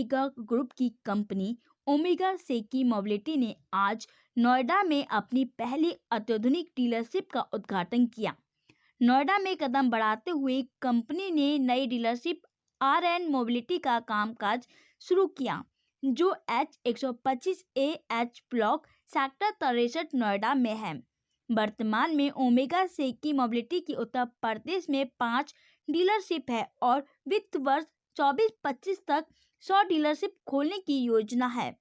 Omega group की company omega सेकी mobility ने आज नोएडा में अपनी पहली अत्याधुनिक डीलरशिप का उद्घाटन किया। नोएडा में कदम बढ़ाते हुए कंपनी ने नई डीलरशिप आर एन मोबिलिटी का कामकाज शुरू किया, जो H125AH ब्लॉक सेक्टर 63 नोएडा में है। वर्तमान में ओमेगा सेकी मोबिलिटी की उत्तर प्रदेश में 5 डीलरशिप है और वित्त वर्ष 24-25 तक 100 डीलरशिप खोलने की योजना है।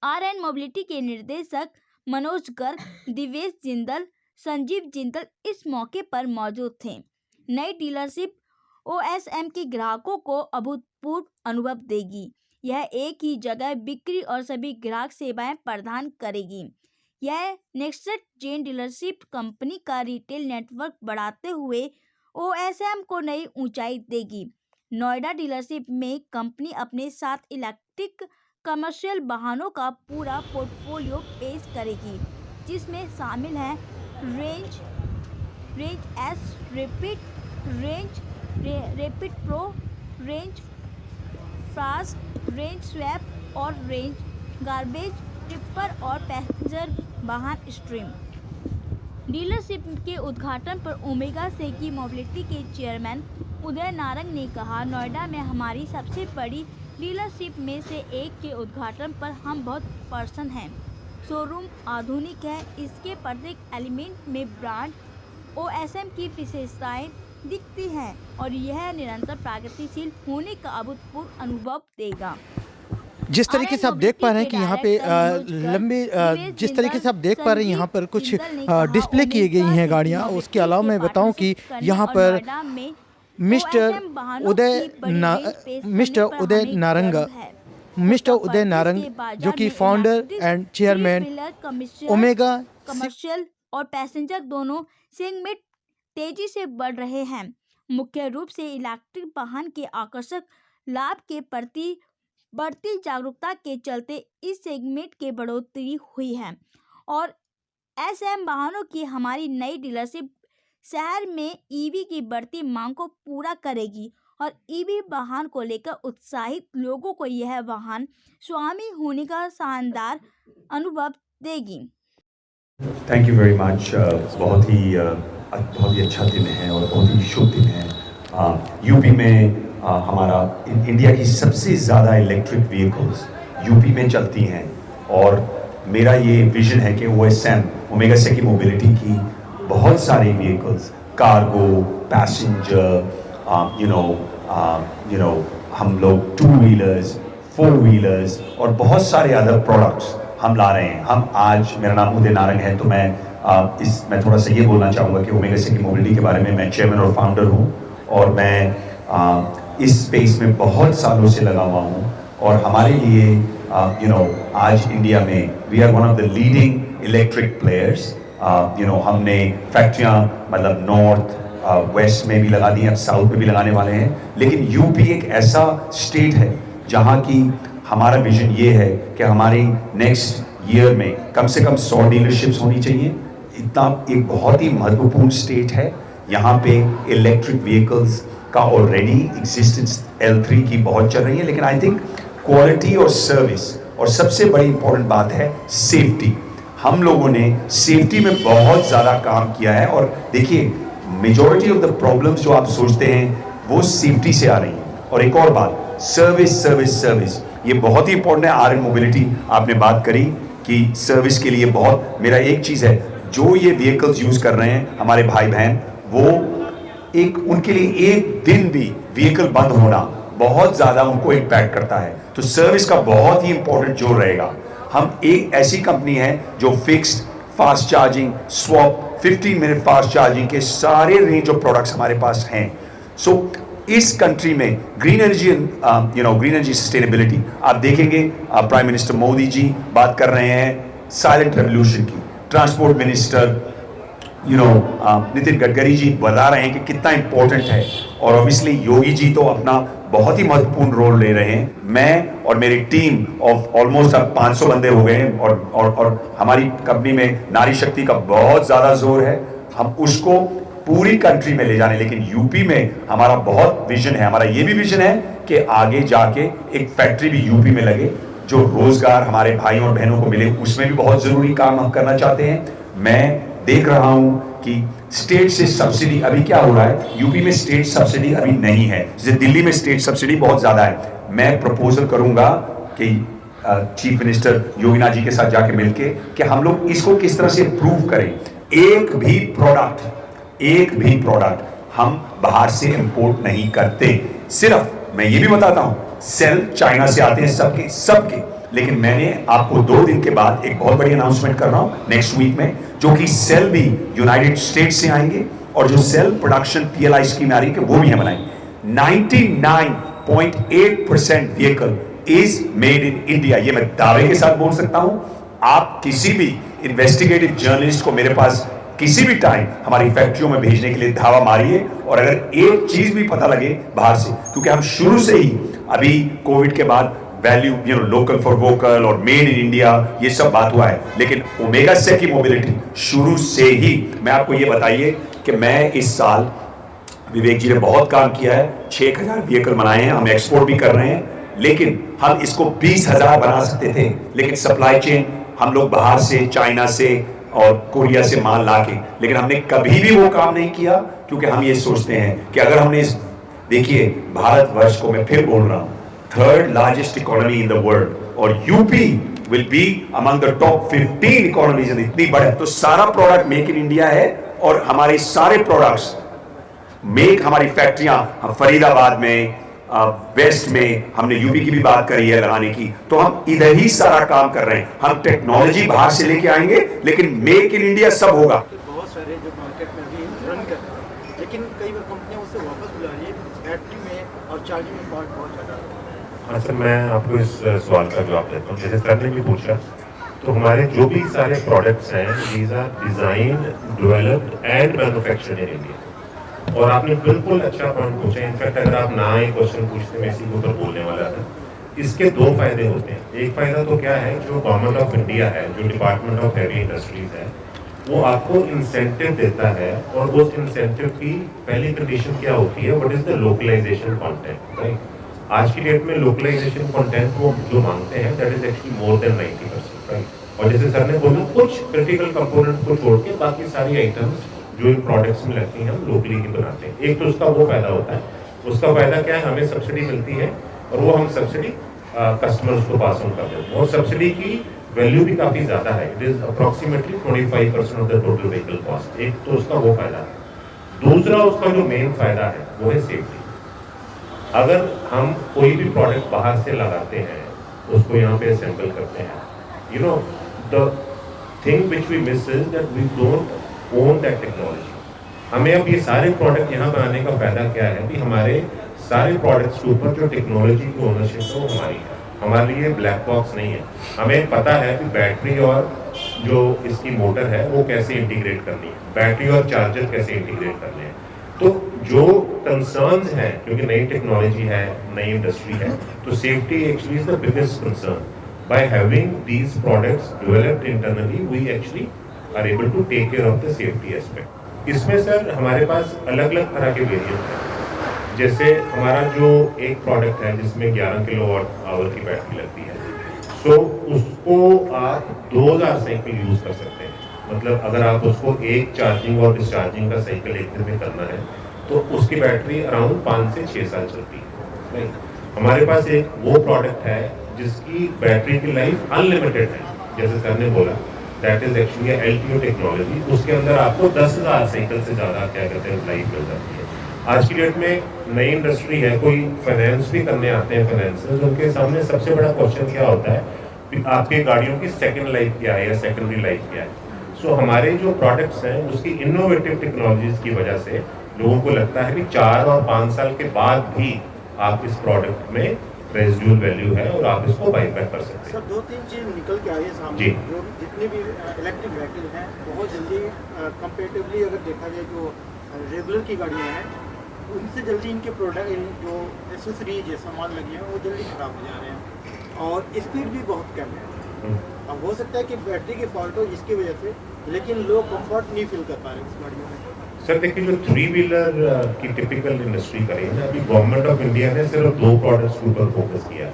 आर.एन. मोबिलिटी के निर्देशक मनोज गर्ग, दिवेश जिंदल, संजीव जिंदल इस मौके पर मौजूद थे। नई डीलरशिप ओएसएम के ग्राहकों को अभूतपूर्व अनुभव देगी। यह एक ही जगह बिक्री और सभी ग्राहक सेवाएं प्रदान करेगी। यह नेक्स्ट जेन डीलरशिप कंपनी का रिटेल नेटवर्क बढ़ाते हुए ओएसएम को नई ऊंचाई देगी। नोएडा डीलरशिप में कंपनी अपने साथ इलेक्ट्रिक कमर्शियल वाहनों का पूरा पोर्टफोलियो पेश करेगी, जिसमें शामिल हैं range S, rapid pro, range fast, range swap और रेंज गार्बेज, टिप्पर और पैसेंजर वाहन स्ट्रीम। डीलरशिप के उद्घाटन पर ओमेगा सेकी मोबिलिटी के चेयरमैन उदय नारंग ने कहा, नोएडा में हमारी सबसे बड़ी डीलरशिप में से एक के उद्घाटन पर हम बहुत प्रसन्न हैं। शोरूम आधुनिक है, इसके प्रत्येक एलिमेंट में ब्रांड ओएसएम की विशेषताएं दिखती हैं और यह निरंतर प्रगतिशील होने का अभूतपूर्व अनुभव देगा। जिस तरीके से आप देख पा रहे हैं कि यहाँ पे जिस तरीके से आप देख पा रहे हैं यहाँ पर कुछ डिस्प्ले किए गई हैं गाड़ियाँ। उसके अलावा मैं बताऊं कि यहाँ पर मिस्टर उदय नारंग जो कि founder and chairman omega commercial और पैसेंजर दोनों सेगमेंट तेजी से बढ़ रहे हैं। मुख्य रूप से इलेक्ट्रिक वाहन के आकर्षक लाभ के प्रति बढ़ती जागरूकता के चलते इस सेगमेंट के बढ़ोतरी हुई है और एसएम वाहनों की हमारी नई डीलरशिप शहर में ईवी की बढ़ती मांग को पूरा करेगी और ईवी वाहन को लेकर उत्साहित लोगों को यह वाहन स्वामी होने का शानदार अनुभव देगी। Thank you very much. बहुत ही अच्छा दिन है और बहुत ही शुभ दिन है। यूपी में हमारा इंडिया की सबसे ज़्यादा इलेक्ट्रिक व्हीकल्स यूपी में चलती हैं और मेरा ये विजन है कि ओएसएम ओमेगा सेकी मोबिलिटी की बहुत सारी व्हीकल्स, कार्गो, पैसेंजर, हम लोग 2 व्हीलर्स, 4 व्हीलर्स और बहुत सारे अदर प्रोडक्ट्स हम ला रहे हैं। हम आज, मेरा नाम उदय नारंग है, तो मैं थोड़ा सा ये बोलना चाहूँगा कि ओमेगा सेकी मोबिलिटी के बारे में। मैं चेयरमैन और फाउंडर हूँ और मैं इस स्पेस में बहुत सालों से लगा हुआ हूँ और हमारे लिए आज इंडिया में we are one of the leading electric players. हमने फैक्ट्रियाँ मतलब नॉर्थ वेस्ट में भी लगा दी हैं, अब साउथ में भी लगाने वाले हैं। लेकिन यूपी एक ऐसा स्टेट है जहाँ की हमारा विजन ये है कि हमारी नेक्स्ट ईयर में कम से कम 100 डीलरशिप्स होनी चाहिए। इतना एक बहुत ही महत्वपूर्ण स्टेट है। यहाँ पे इलेक्ट्रिक व्हीकल्स का ऑलरेडी एग्जिस्टेंस L3 की बहुत चल रही है, लेकिन आई थिंक क्वालिटी और सर्विस और सबसे बड़ी इंपॉर्टेंट बात है सेफ्टी। हम लोगों ने सेफ्टी में बहुत ज़्यादा काम किया है और देखिए मेजॉरिटी ऑफ द प्रॉब्लम्स जो आप सोचते हैं वो सेफ्टी से आ रही हैं। और एक और बात, सर्विस ये बहुत ही इंपॉर्टेंट है। आर.एन. मोबिलिटी आपने बात करी कि सर्विस के लिए बहुत, मेरा एक चीज़ है, जो ये व्हीकल्स यूज़ कर रहे हैं हमारे भाई बहन, वो उनके लिए एक दिन भी व्हीकल बंद होना बहुत ज़्यादा उनको इम्पैक्ट करता है। तो सर्विस का बहुत ही इंपॉर्टेंट जोर रहेगा। हम एक ऐसी कंपनी है जो fixed, fast charging, swap, 15 minute fast charging के सारे रेंज ऑफ प्रोडक्ट्स हमारे पास हैं। सो इस कंट्री में ग्रीन एनर्जी सस्टेनेबिलिटी आप देखेंगे, प्राइम मिनिस्टर मोदी जी बात कर रहे हैं साइलेंट रेवोल्यूशन की, ट्रांसपोर्ट मिनिस्टर नितिन गडकरी जी बता रहे हैं कि कितना इंपॉर्टेंट है और ऑब्वियसली योगी जी तो अपना बहुत ही महत्वपूर्ण रोल ले रहे हैं। मैं और मेरी टीम ऑफ ऑलमोस्ट अब 500 बंदे हो गए हैं और हमारी कंपनी में नारी शक्ति का बहुत ज़्यादा जोर है। हम उसको पूरी कंट्री में ले जाने। लेकिन यूपी में हमारा बहुत विजन है, हमारा ये भी विजन है कि आगे जाके एक फैक्ट्री भी यूपी में लगे, जो रोजगार हमारे भाइयों और बहनों को मिले, उसमें भी बहुत जरूरी काम हम करना चाहते हैं। मैं देख रहा हूं कि स्टेट से सब्सिडी अभी क्या हो रहा है, यूपी में स्टेट सब्सिडी अभी नहीं है, जैसे दिल्ली में स्टेट सब्सिडी बहुत ज्यादा है। मैं प्रपोजल करूंगा कि चीफ मिनिस्टर योगीनाथ जी के साथ जाके मिलके कि हम लोग इसको किस तरह से प्रूव करें। एक भी प्रोडक्ट हम बाहर से इंपोर्ट नहीं करते। सिर्फ मैं ये भी बताता हूं, सेल चाइना से आते हैं सबके। लेकिन मैंने आपको 2 दिन के बाद एक बहुत बड़ी अनाउंसमेंट कर रहा हूं नेक्स्ट वीक में, जो कि सेल भी यूनाइटेड स्टेट्स से आएंगे और जो सेल प्रोडक्शन PLI स्कीम आ रही है वो भी हम बनाएंगे। 99.8% vehicle is made in India, ये मैं दावे के साथ बोल सकता हूं। आप किसी भी इन्वेस्टिगेटिव जर्नलिस्ट को मेरे पास किसी भी टाइम हमारी फैक्ट्रियों में भेजने के लिए धावा मारिए, और अगर एक चीज भी पता लगे बाहर से, क्योंकि हम शुरू से ही अभी कोविड के बाद वैल्यू लोकल फॉर वोकल और मेड इन इंडिया ये सब बात हुआ है, लेकिन ओमेगा से की मोबिलिटी शुरू से ही, मैं आपको ये बताइए कि मैं इस साल, विवेक जी ने बहुत काम किया है, 6000 व्हीकल बनाए हैं, हम एक्सपोर्ट भी कर रहे हैं, लेकिन हम इसको 20,000 बना सकते थे, लेकिन सप्लाई चेन हम लोग बाहर से, चाइना से और कोरिया से माल लाके, लेकिन हमने कभी भी वो काम नहीं किया, क्योंकि हम ये सोचते हैं कि अगर हमने देखिए भारतवर्ष को, मैं फिर बोल रहा हूं, 3rd largest economy in the world, और UP will be among the top 15 economies, इतनी बड़े, तो सारा प्रोडक्ट मेक इन इंडिया है, और हमारे सारे प्रोडक्ट्स हमारी फैक्ट्रियां, हम फरीदाबाद में, वेस्ट में, हमने यूपी की भी बात करी है लगाने की, तो हम इधर ही सारा काम कर रहे हैं। हम टेक्नोलॉजी बाहर से लेके आएंगे, लेकिन मेक इन इंडिया सब होगा। बहुत सारे जो मार्केट में भी रन कर रहे हैं, लेकिन कई बार कंपनियां उससे वापस बुला रही है, बैटरी में और चार्जिंग में फॉल्ट बहुत ज़्यादा है। हाँ सर, मैं आपको इस सवाल का जवाब देता हूँ। जैसे सर ने भी पूछा, तो हमारे जो भी सारे प्रोडक्ट्स हैं, these are designed, developed and manufactured in India. और आपने बिल्कुल अच्छा पॉइंट पूछा। इनफैक्ट अगर आप ना ही क्वेश्चन पूछते, मैं इसी के ऊपर बोलने वाला था। इसके 2 फायदे होते हैं। एक फायदा तो क्या है, जो गवर्नमेंट ऑफ इंडिया है, जो डिपार्टमेंट ऑफ हैवी इंडस्ट्रीज है, वो आपको इंसेंटिव देता है, और उस इंसेंटिव की पहली कंडीशन क्या होती है, what is the localisation content, right. आज की डेट में लोकलाइजेशन कंटेंट वो जो मांगते हैं, that is actually more than 90%, right. और जैसे सर ने बोला, कुछ क्रिटिकल कंपोनेंट को छोड़ के बाकी सारी आइटम्स जो इन प्रोडक्ट्स में लगती हैं, हम लोकली ही बनाते हैं। एक तो उसका वो फायदा होता है, उसका फायदा क्या है, हमें सब्सिडी मिलती है, और वो हम सब्सिडी कस्टमर्स को पास ऑन कर देते हैं, और सब्सिडी की वैल्यू भी काफ़ी ज़्यादा है। It is approximately 25% of the total vehicle cost. एक तो उसका वो फायदा है। दूसरा उसका जो मेन फायदा है वो है सेफ्टी। अगर हम कोई भी प्रोडक्ट बाहर से लगाते हैं, उसको यहाँ पे असेंबल करते हैं, you know the thing which we miss is that we don't own that technology. हमें अब ये सारे प्रोडक्ट यहाँ बनाने का फायदा क्या है कि हमारे सारे प्रोडक्ट्स के ऊपर जो टेक्नोलॉजी की ओनरशिप है वो हमारी है। हमारे लिए ब्लैक बॉक्स नहीं है। हमें पता है कि बैटरी और जो इसकी मोटर है वो कैसे इंटीग्रेट करनी है, बैटरी और चार्जर कैसे इंटीग्रेट करने हैं। तो जो कंसर्न्स हैं, क्योंकि नई टेक्नोलॉजी है, नई इंडस्ट्री है, तो safety actually is the biggest concern. By having these products developed internally, we actually are able to take care of the safety aspect. इसमें सर हमारे पास अलग अलग तरह के वेरिएंट हैं। जैसे हमारा जो एक प्रोडक्ट है जिसमें 11 किलोवाट आवर की बैटरी लगती है, तो उसको आप 2000 साइकिल यूज कर सकते हैं। मतलब अगर आप उसको एक चार्जिंग और डिस्चार्जिंग का साइकिल एक दिन में करना है, तो उसकी बैटरी अराउंड 5 से 6 साल चलती है। नहीं, हमारे पास एक वो प्रोडक्ट है जिसकी बैटरी की लाइफ अनलिमिटेड है, जैसे सर ने बोला, that is actually LTO technology. उसके अंदर आपको 10,000 साइकिल से ज़्यादा क्या कहते हैं लाइफ मिल जाती है। आज की डेट में नई इंडस्ट्री है, कोई फाइनेंस भी करने आते हैं फाइनेंसर्स, उनके सामने सबसे बड़ा क्वेश्चन क्या होता है कि आपके गाड़ियों की सेकंड लाइफ क्या है या सेकेंडरी लाइफ क्या है। सो हमारे जो प्रोडक्ट्स हैं उसकी इनोवेटिव टेक्नोलॉजीज की वजह से लोगों को लगता है कि 4 और 5 साल के बाद भी आप इस प्रोडक्ट में रेजिडुअल वैल्यू है और आप इसको बाई बैक कर सकते हैं। सर 2-3 चीज़ निकल के आई है सामने, जो जितने भी इलेक्ट्रिक व्हीकल हैं बहुत जल्दी कंपेरेटिवली अगर देखा जाए जो रेगुलर की गाड़ियाँ हैं उनसे जल्दी इनके प्रोडक्ट जो एसेसरीज है सामान लगे हैं वो जल्दी खराब हो जा रहे हैं, और स्पीड भी बहुत कम है। अब हो सकता है कि बैटरी की फॉल्ट हो जिसकी वजह से, लेकिन लोग कंफर्ट नहीं फील कर पा रहे इस गाड़ियों में। सर देखिए, जो 3 व्हीलर की टिपिकल इंडस्ट्री करें ना, अभी गवर्नमेंट ऑफ इंडिया ने सिर्फ 2 प्रोडक्ट्स के ऊपर फोकस किया है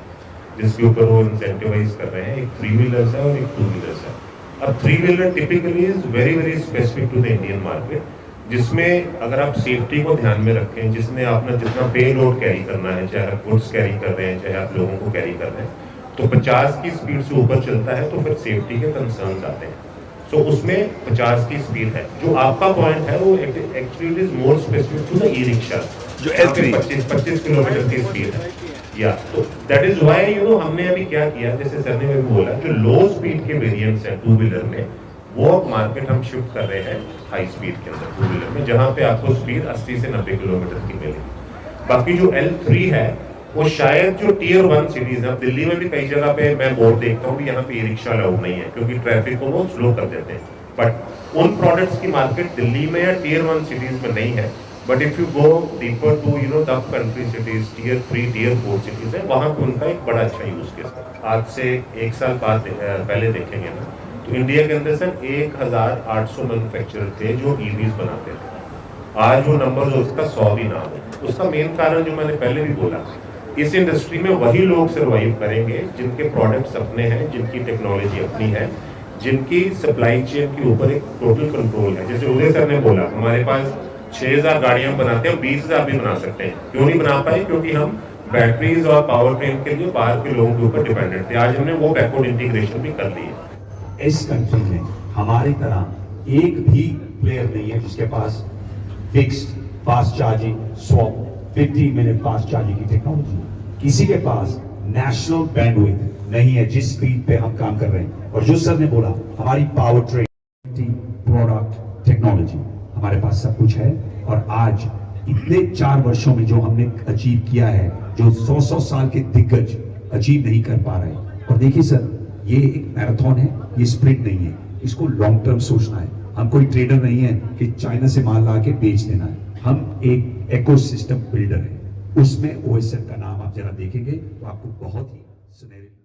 जिसके ऊपर वो इंसेंटिवाइज कर रहे हैं, एक 3 व्हीलर्स है और एक 2 व्हीलर्स है। अब 3 wheeler typically is very very specific to the Indian market, जिसमें अगर आप सेफ्टी को ध्यान में रखें, जिसमें आपने जितना पे लोड कैरी करना है, चाहे आप गुड्स कैरी कर रहे हैं चाहे आप लोगों को कैरी कर रहे हैं, तो 50 की स्पीड से ऊपर चलता है तो फिर सेफ्टी के कंसर्न आते हैं। तो उसमें 50 की स्पीड है। जो आपका पॉइंट है वो actually it is more specific to the e rickshaw, जो L3 25 किलोमीटर की स्पीड है। या तो दैट इज व्हाई हमने अभी क्या किया, जैसे सर ने भी बोला, जो लो स्पीड के वेरिएंट्स हैं 2 व्हीलर में, वो मार्केट हम शिफ्ट कर रहे हैं हाई स्पीड के अंदर 2 व्हीलर में, जहां पे आपको स्पीड 80 से 90 किलोमीटर की मिलेगी। बाकी जो L3 है वो शायद जो टियर 1 सिटीज है, दिल्ली में भी कई जगह पे मैं बोर्ड देखता हूँ यहाँ पे ई रिक्शा अलाउड नहीं है क्योंकि ट्रैफिक को वो स्लो कर देते हैं, बट उन प्रोडक्ट्स की मार्केट दिल्ली में या टियर 1 सिटीज में नहीं है। But if you go deeper to the country cities, tier 3 tier 4 cities है, वहां पे उनका एक बड़ा अच्छा यूज केस है। आज से 1 साल बाद पहले देखेंगे ना, तो इंडिया के अंदर सर 1800 मैन्युफैक्चरर थे जो ईवीज बनाते थे। आज वो नंबर जो उसका 100 भी ना हो। उसका मेन कारण जो मैंने पहले भी बोला, इस इंडस्ट्री में वही लोग सर्वाइव करेंगे जिनके प्रोडक्ट्स अपने हैं, जिनकी टेक्नोलॉजी अपनी है, जिनकी सप्लाई चेन के ऊपर एक टोटल कंट्रोल है। जैसे उदय सर ने बोला, हमारे पास 6000 गाड़ियां बनाते हैं, 20,000 भी बना सकते हैं। क्यों नहीं बना पाए? क्योंकि हम बैटरीज और पावर ट्रेन के लिए बाहर के लोगों के ऊपर डिपेंडेंट थे। आज हमने वो बैकवर्ड इंटीग्रेशन भी कर ली है। इस कंट्री में हमारी तरह एक भी प्लेयर नहीं है जिसके पास fixed fast charging swap 50 minute fast charging की टेक्नोलॉजी। किसी के पास नेशनल बैंडविड्थ नहीं है जिस स्पीड पे हम काम कर रहे हैं। और जो सर ने बोला, हमारी पावर ट्रेन, प्रोडक्ट, टेक्नोलॉजी, हमारे पास सब कुछ है। और आज इतने 4 वर्षों में जो हमने अचीव किया है, जो 100 साल के दिग्गज अचीव नहीं कर पा रहे। और देखिए सर, ये एक मैराथन है, ये स्प्रिंट नहीं है, इसको लॉन्ग टर्म सोचना है। हम कोई ट्रेडर नहीं है कि चाइना से माल ला के बेच देना है। हम एक इकोसिस्टम बिल्डर है। उसमें OSM का नाम आप जरा देखेंगे तो आपको बहुत ही सुनहरी